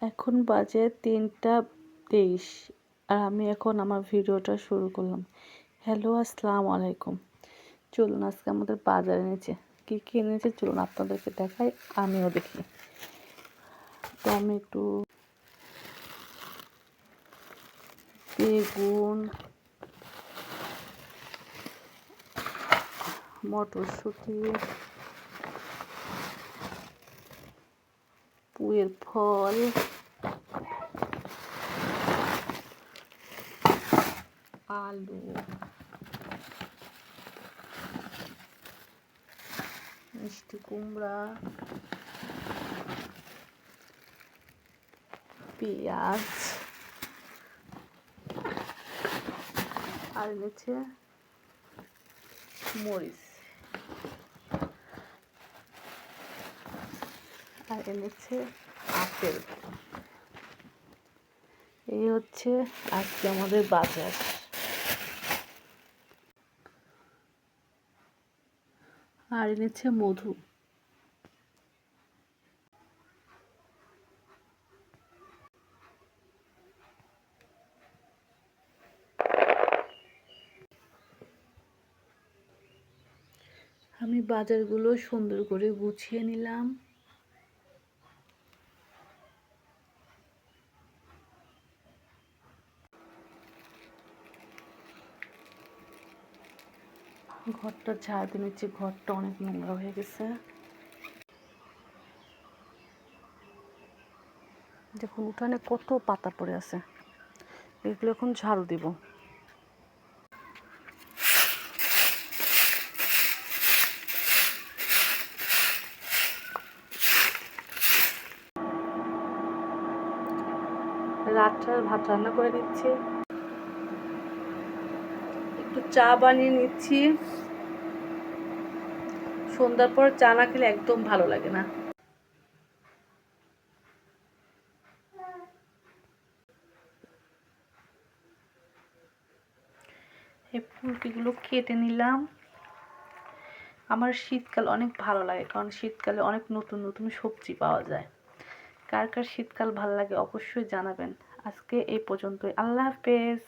এখন বাজে 3টা 23 আর আমি এখন আমার ভিডিওটা শুরু করলাম। হ্যালো, আসসালামু আলাইকুম। চলুন আজকে আমাদের বাজার এনেছে, কী কী এনেছে চলুন আপনাদেরকে দেখাই, আমিও দেখি। টমেটো, বেগুন, মটরশুঁটি, পুঁইয়ের ফল, আলু, মিষ্টি কুমড়া, পেঁয়াজ, আর এনেছে মরিচ, আর এনেছে আপেল। এই হচ্ছে আজকে আমাদের বাজার। আর এনেছে মধু। আমি বাজারগুলো সুন্দর করে গুছিয়ে নিলাম। ঘরটা ঝাড় দিয়ে নিচ্ছি, ঘরটা অনেক নোংরা হয়ে গেছে। দেখুন উঠানে কত পাতা পড়ে আছে, এগুলো এখন ঝাড়ু দিব। রাত্রের ভাত রান্না করে নিচ্ছি, একটু চা বানিয়ে নিচ্ছি। সন্ধ্যার পর চা না খেলে একদম ভালো লাগে না। এই ফুলকিগুলো কেটে নিলাম। আমার শীতকাল অনেক ভালো লাগে, কারণ শীতকালে অনেক নতুন নতুন সবজি পাওয়া যায়। কার কার শীতকাল ভালো লাগে অবশ্যই জানাবেন। আজকে এই পর্যন্তই, আল্লাহ হাফেজ।